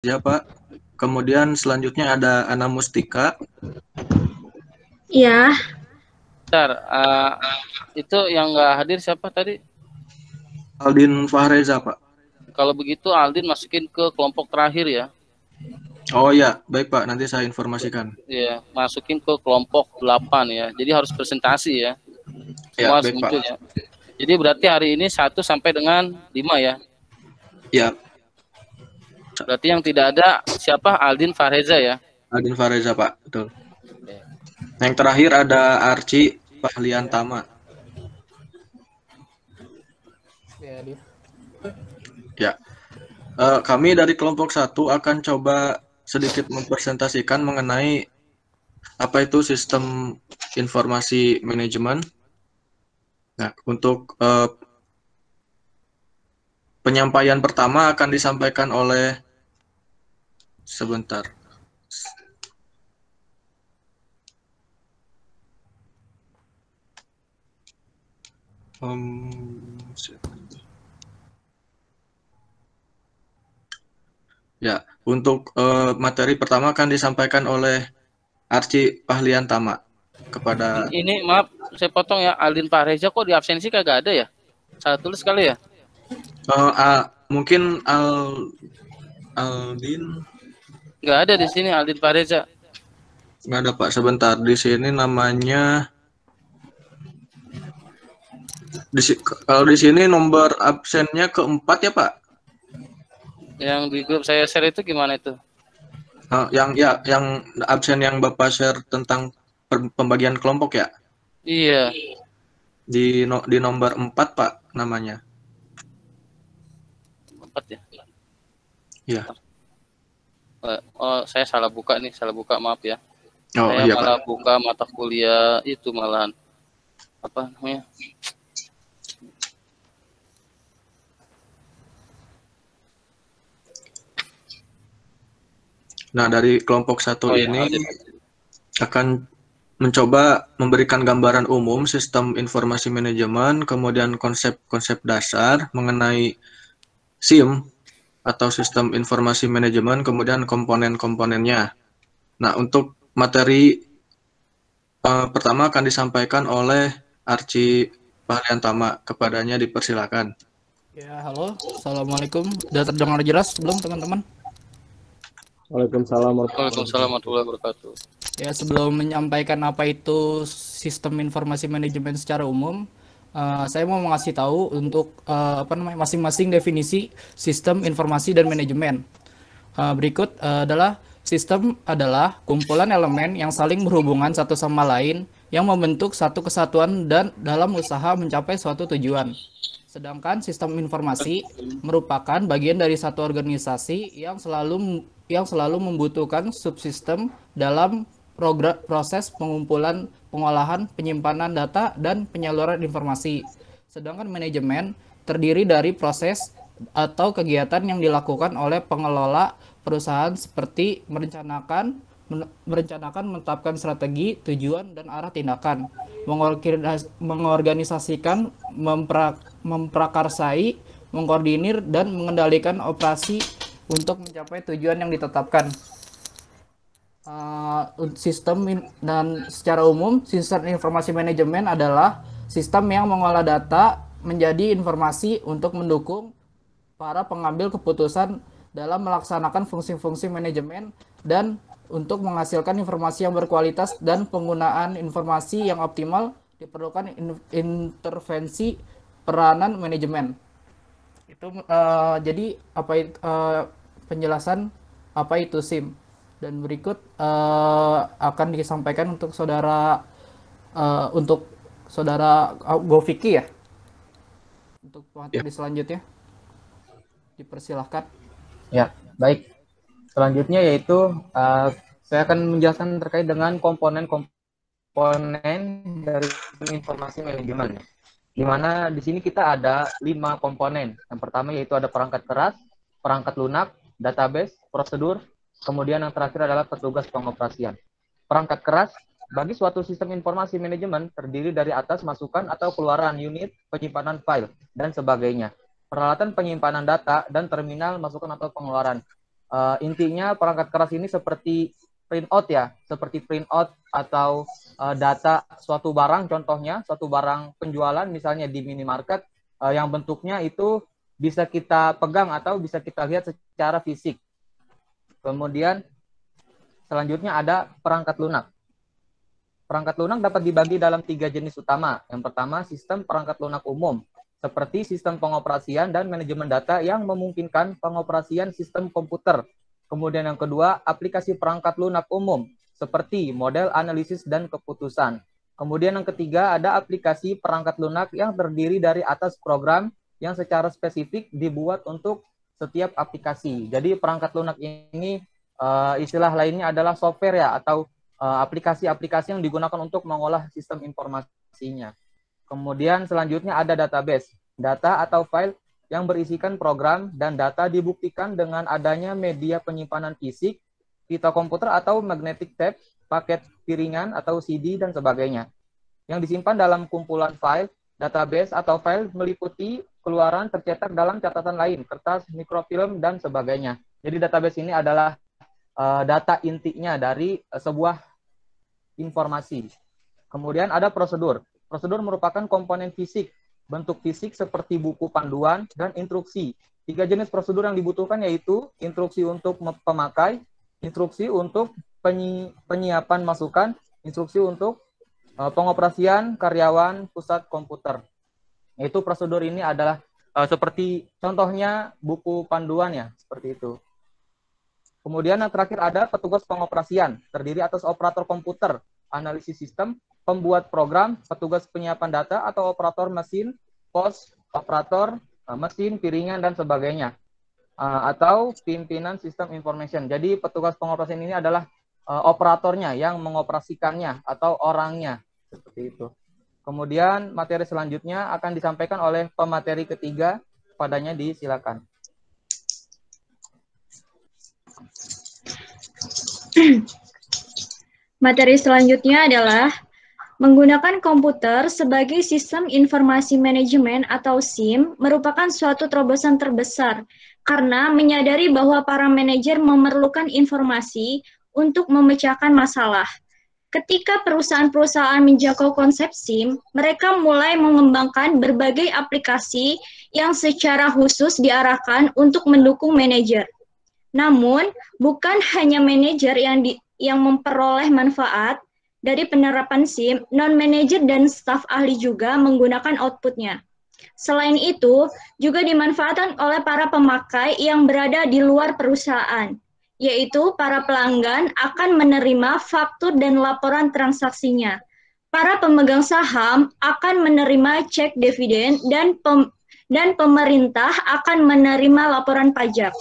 Ya, Pak. Kemudian selanjutnya ada Ana Mustika, Iya, Bentar, itu yang nggak hadir siapa tadi? Aldin Fahreza, Pak. Kalau begitu Aldin masukin ke kelompok terakhir ya. Oh ya, baik Pak, nanti saya informasikan. Ya, masukin ke kelompok 8 ya. Jadi harus presentasi ya. Ya, Semua harus baik Pak. muncul ya. Jadi berarti hari ini 1 sampai dengan 5 ya. Ya, Berarti yang tidak ada siapa? Aldin Fareza ya. Aldin Fahreza, Pak. Betul. Oke. Yang terakhir ada Arci Pahliantama. Ya, dia. Ya. Kami dari kelompok 1 akan coba sedikit mempresentasikan mengenai apa itu sistem informasi manajemen. Nah, untuk penyampaian pertama akan disampaikan oleh sebentar. Ya, untuk materi pertama akan disampaikan oleh Arci Pahliantama kepada Ini maaf, saya potong ya. Aldin Fareza kok di absensi kagak ada ya? Salah tulis kali ya? mungkin Aldin Nggak ada di sini Aldin Fareza. nggak ada Pak, sebentar di sini namanya kalau di sini nomor absennya keempat ya Pak. Yang di grup saya share itu gimana itu? Yang absen yang Bapak share tentang pembagian kelompok ya, Iya. di nomor 4 Pak namanya. 4 ya. Iya. Oh, saya salah buka nih, salah buka, maaf ya. Oh Saya iya malah Pak. buka mata kuliah itu malahan. Apa namanya? Nah, dari kelompok 1 Oh ya, ini ada. akan mencoba memberikan gambaran umum sistem informasi manajemen, kemudian konsep-konsep dasar mengenai SIM atau sistem informasi manajemen, kemudian komponen-komponennya. Nah, untuk materi pertama akan disampaikan oleh Arci Pahliantama. Kepadanya dipersilakan. Ya, halo. Assalamualaikum. Udah terdengar jelas belum, teman-teman? Waalaikumsalam Waalaikumsalam warahmatullahi wabarakatuh. Ya, sebelum menyampaikan apa itu sistem informasi manajemen secara umum, saya mau mengasih tahu untuk masing-masing definisi sistem informasi dan manajemen. Berikut adalah sistem adalah kumpulan elemen yang saling berhubungan satu sama lain yang membentuk satu kesatuan dan dalam usaha mencapai suatu tujuan. Sedangkan sistem informasi merupakan bagian dari satu organisasi yang selalu membutuhkan subsistem dalam proses pengumpulan, pengolahan, penyimpanan data, dan penyaluran informasi. Sedangkan manajemen terdiri dari proses atau kegiatan yang dilakukan oleh pengelola perusahaan seperti merencanakan, menetapkan strategi, tujuan, dan arah tindakan, mengorganisasikan, memprakarsai, mengkoordinir, dan mengendalikan operasi untuk mencapai tujuan yang ditetapkan. Dan secara umum, sistem informasi manajemen adalah sistem yang mengolah data menjadi informasi untuk mendukung para pengambil keputusan dalam melaksanakan fungsi-fungsi manajemen dan untuk menghasilkan informasi yang berkualitas dan penggunaan informasi yang optimal diperlukan intervensi peranan manajemen. Itu jadi penjelasan apa itu SIM. Dan berikut akan disampaikan untuk saudara Goviki ya. Untuk materi selanjutnya. Dipersilahkan. Ya, baik. Selanjutnya yaitu saya akan menjelaskan terkait dengan komponen-komponen dari informasi manajemen. Di mana di sini kita ada 5 komponen. Yang pertama yaitu ada perangkat keras, perangkat lunak, database, prosedur, kemudian yang terakhir adalah petugas pengoperasian. Perangkat keras bagi suatu sistem informasi manajemen terdiri dari atas masukan atau keluaran unit, penyimpanan file, dan sebagainya. Peralatan penyimpanan data dan terminal masukan atau pengeluaran. Intinya perangkat keras ini seperti printout ya, seperti printout atau data suatu barang, contohnya suatu barang penjualan misalnya di minimarket yang bentuknya itu bisa kita pegang atau bisa kita lihat secara fisik. Kemudian selanjutnya ada perangkat lunak. Perangkat lunak dapat dibagi dalam 3 jenis utama. Yang pertama, sistem perangkat lunak umum, seperti sistem pengoperasian dan manajemen data yang memungkinkan pengoperasian sistem komputer. Kemudian yang kedua, aplikasi perangkat lunak umum, seperti model analisis dan keputusan. Kemudian yang ketiga, ada aplikasi perangkat lunak yang terdiri dari atas program yang secara spesifik dibuat untuk setiap aplikasi. Jadi perangkat lunak ini istilah lainnya adalah software ya, atau aplikasi-aplikasi yang digunakan untuk mengolah sistem informasinya. Kemudian selanjutnya ada database, data atau file yang berisikan program dan data dibuktikan dengan adanya media penyimpanan fisik, pita komputer atau magnetic tape, paket piringan atau CD dan sebagainya. Yang disimpan dalam kumpulan file, database atau file meliputi keluaran tercetak dalam catatan lain, kertas, mikrofilm dan sebagainya. Jadi database ini adalah data intinya dari sebuah informasi. Kemudian ada prosedur. Prosedur merupakan komponen fisik, bentuk fisik seperti buku panduan dan instruksi. 3 jenis prosedur yang dibutuhkan yaitu instruksi untuk pemakai, instruksi untuk penyiapan masukan, instruksi untuk pengoperasian karyawan pusat komputer. Yaitu prosedur ini adalah seperti contohnya buku panduan ya, seperti itu. Kemudian yang terakhir ada petugas pengoperasian, terdiri atas operator komputer, analisis sistem, pembuat program, petugas penyiapan data atau operator mesin, pos, operator mesin, piringan dan sebagainya. Atau pimpinan sistem information. Jadi petugas pengoperasian ini adalah operatornya yang mengoperasikannya atau orangnya, seperti itu. Kemudian materi selanjutnya akan disampaikan oleh pemateri ketiga, padanya disilakan. Materi selanjutnya adalah menggunakan komputer sebagai sistem informasi manajemen atau SIM merupakan suatu terobosan terbesar karena menyadari bahwa para manajer memerlukan informasi untuk memecahkan masalah. Ketika perusahaan-perusahaan menjangkau konsep SIM, mereka mulai mengembangkan berbagai aplikasi yang secara khusus diarahkan untuk mendukung manajer. Namun, bukan hanya manajer yang memperoleh manfaat dari penerapan SIM, non-manajer dan staf ahli juga menggunakan outputnya. Selain itu, juga dimanfaatkan oleh para pemakai yang berada di luar perusahaan, yaitu para pelanggan akan menerima faktur dan laporan transaksinya. Para pemegang saham akan menerima cek dividen dan pemerintah akan menerima laporan pajak.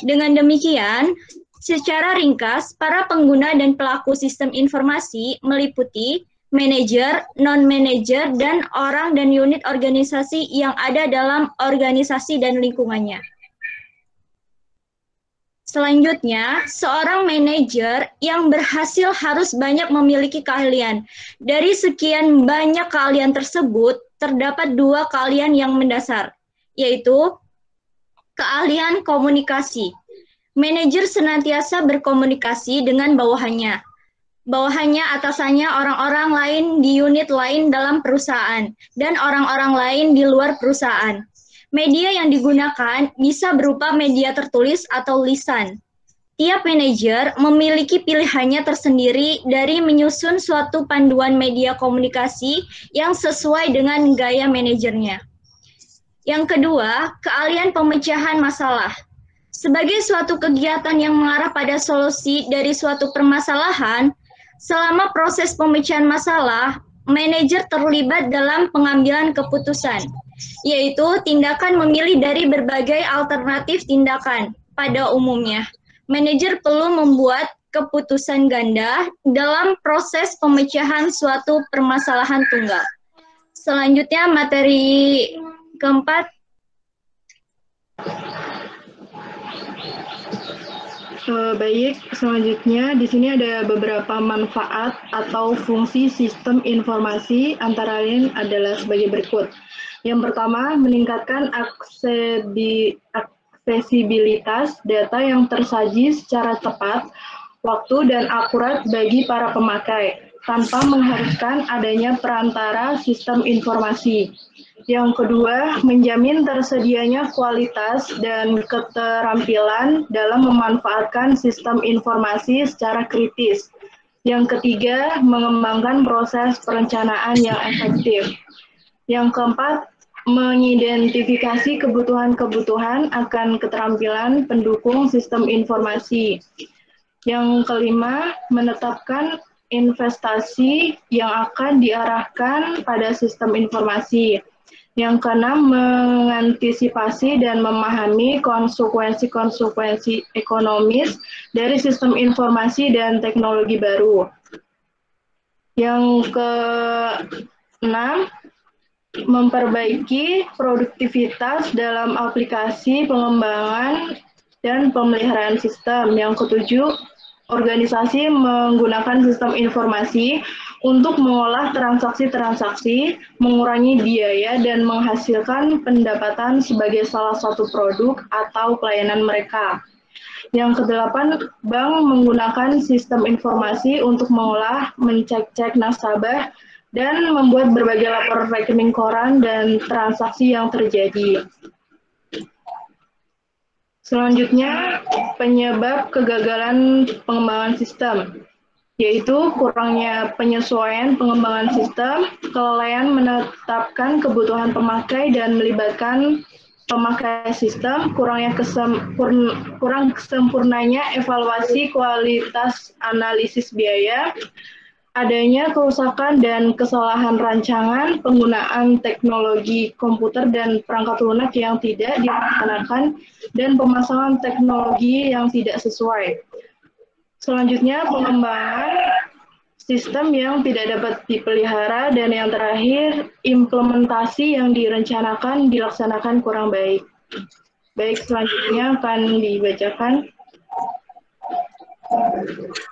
Dengan demikian, secara ringkas, para pengguna dan pelaku sistem informasi meliputi manajer, non-manajer, dan orang dan unit organisasi yang ada dalam organisasi dan lingkungannya. Selanjutnya, seorang manajer yang berhasil harus banyak memiliki keahlian. Dari sekian banyak keahlian tersebut, terdapat 2 keahlian yang mendasar, yaitu keahlian komunikasi. Manajer senantiasa berkomunikasi dengan bawahannya. Bawahannya, atasannya, orang-orang lain di unit lain dalam perusahaan, dan orang-orang lain di luar perusahaan. Media yang digunakan bisa berupa media tertulis atau lisan. Tiap manajer memiliki pilihannya tersendiri dari menyusun suatu panduan media komunikasi yang sesuai dengan gaya manajernya. Yang kedua, keahlian pemecahan masalah. Sebagai suatu kegiatan yang mengarah pada solusi dari suatu permasalahan, selama proses pemecahan masalah, manajer terlibat dalam pengambilan keputusan, yaitu tindakan memilih dari berbagai alternatif tindakan. Pada umumnya, manajer perlu membuat keputusan ganda dalam proses pemecahan suatu permasalahan tunggal. Selanjutnya, materi keempat. Baik, selanjutnya di sini ada beberapa manfaat atau fungsi sistem informasi, antara lain adalah sebagai berikut. Yang pertama, meningkatkan aksesibilitas data yang tersaji secara tepat, waktu, dan akurat bagi para pemakai, tanpa mengharuskan adanya perantara sistem informasi. Yang kedua, menjamin tersedianya kualitas dan keterampilan dalam memanfaatkan sistem informasi secara kritis. Yang ketiga, mengembangkan proses perencanaan yang efektif. Yang keempat, mengidentifikasi kebutuhan-kebutuhan akan keterampilan pendukung sistem informasi. Yang kelima, menetapkan investasi yang akan diarahkan pada sistem informasi. Yang keenam, mengantisipasi dan memahami konsekuensi-konsekuensi ekonomis dari sistem informasi dan teknologi baru. Yang keenam, memperbaiki produktivitas dalam aplikasi pengembangan dan pemeliharaan sistem. Yang ketujuh, organisasi menggunakan sistem informasi untuk mengolah transaksi-transaksi, mengurangi biaya, dan menghasilkan pendapatan sebagai salah satu produk atau pelayanan mereka. Yang kedelapan, bank menggunakan sistem informasi untuk mengolah, mencek-cek nasabah, dan membuat berbagai laporan rekening koran dan transaksi yang terjadi. Selanjutnya, penyebab kegagalan pengembangan sistem, yaitu kurangnya penyesuaian pengembangan sistem, kelalaian menetapkan kebutuhan pemakai dan melibatkan pemakai sistem, kurang sempurnanya evaluasi kualitas analisis biaya, adanya kerusakan dan kesalahan rancangan, penggunaan teknologi komputer dan perangkat lunak yang tidak dilaksanakan, dan pemasangan teknologi yang tidak sesuai. Selanjutnya, pengembangan sistem yang tidak dapat dipelihara, dan yang terakhir, implementasi yang direncanakan dilaksanakan kurang baik. Baik, selanjutnya akan dibacakan.